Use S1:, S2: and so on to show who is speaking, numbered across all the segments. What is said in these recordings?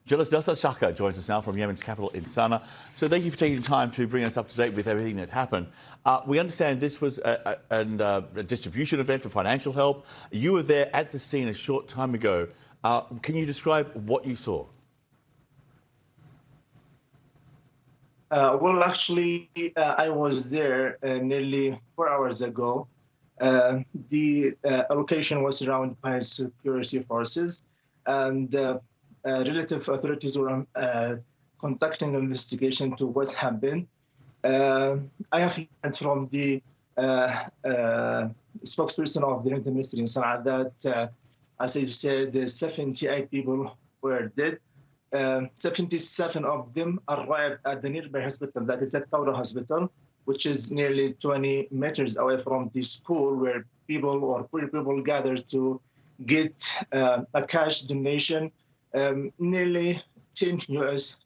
S1: Journalist Naseh Shaker joins us now from Yemen's capital in Sana'a. So thank you for taking the time to bring us up to date with everything that happened. We understand this was a distribution event for financial help. You were there at the scene a short time ago. Can you describe what you saw?
S2: Well, actually, I was there nearly 4 hours ago. The location was surrounded by security forces, and relative authorities were conducting an investigation to what happened. I have learned from the spokesperson of the Inter Ministry in Sana'a that, as I said, 78 people were dead. 77 of them arrived at the nearby hospital, that is at Taura Hospital, which is nearly 20 meters away from the school where people or poor people gather to get a cash donation, nearly $10 US.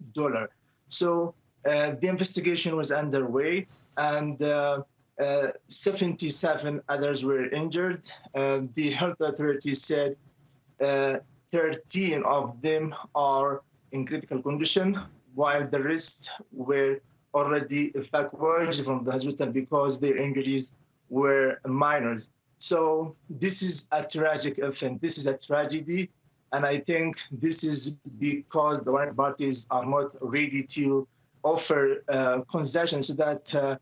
S2: So the investigation was underway, and 77 others were injured. The health authorities said 13 of them are in critical condition, while the rest were already evacuated from the hospital because their injuries were minors. So this is a tragic event. This is a tragedy. And I think this is because the one parties are not ready to offer concessions so that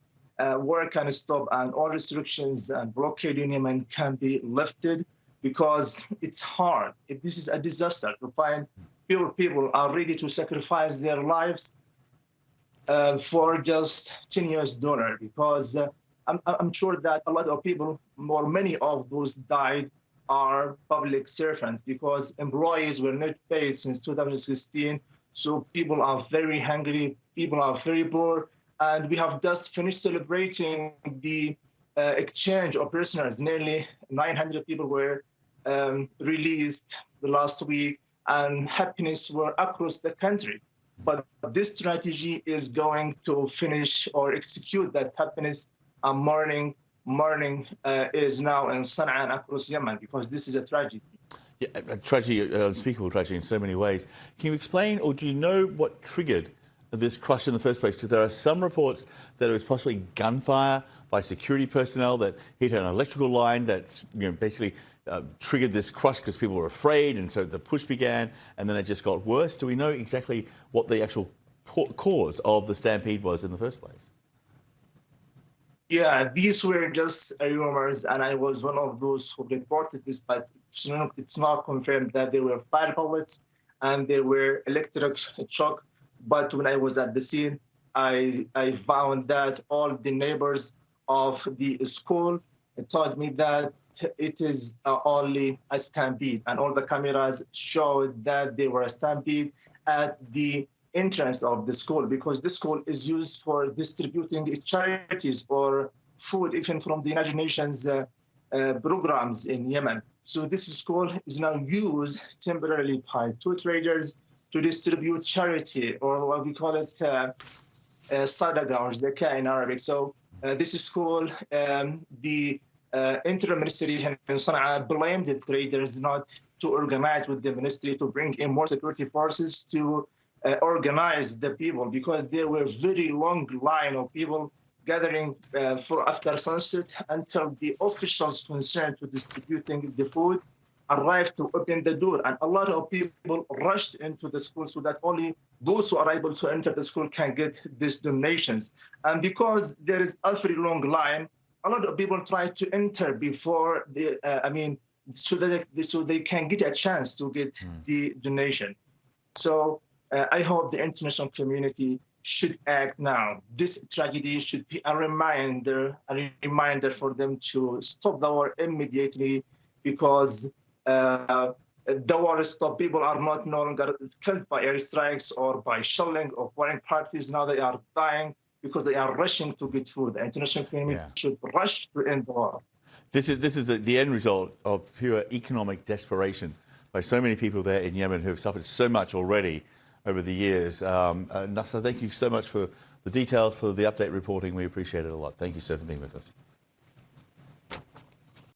S2: war can stop and all restrictions and blockade in Yemen can be lifted, because it's hard. If this is a disaster to find people are ready to sacrifice their lives for just $10 US, because I'm sure that a lot of people, or many of those died, are public servants, because employees were not paid since 2016. So people are very hungry, people are very poor, and we have just finished celebrating the exchange of prisoners. Nearly 900 people were released the last week, and happiness were across the country. But this strategy is going to finish or execute that happiness, and mourning is now in Sana'a and across Yemen, because this is a tragedy.
S1: Yeah, a tragedy, an unspeakable tragedy in so many ways. Can you explain, or do you know what triggered this crush in the first place? Because there are some reports that it was possibly gunfire by security personnel that hit an electrical line that's basically triggered this crush because people were afraid, and so the push began, and then it just got worse. Do we know exactly what the actual cause of the stampede was in the first place?
S2: Yeah, these were just rumors, and I was one of those who reported this, but it's not confirmed that there were fire bullets and there were electric shock. But when I was at the scene, I found that all the neighbors of the school told me that it is only a stampede, and all the cameras showed that there were a stampede at the entrance of the school, because the school is used for distributing charities or food, even from the United Nations programs in Yemen. So this school is now used temporarily by two traders to distribute charity, or what we call it sadaqa or zakah in Arabic. So this school, the Inter Ministry in Sana'a blamed the traders not to organize with the ministry to bring in more security forces to organize the people, because there were very long line of people gathering for after sunset until the officials concerned to distributing the food arrived to open the door, and a lot of people rushed into the school so that only those who are able to enter the school can get these donations. And because there is a very long line, a lot of people try to enter before the so they can get a chance to get the donation. So I hope the international community should act now. This tragedy should be a reminder for them to stop the war immediately, because the war stop. People are not no longer killed by airstrikes or by shelling of foreign parties. Now they are dying because they are rushing to get food. The international community should rush to end the war.
S1: This is the end result of pure economic desperation by so many people there in Yemen who have suffered so much already over the years. Naseh, thank you so much for the details, for the update reporting. We appreciate it a lot. Thank you, sir, for being with us.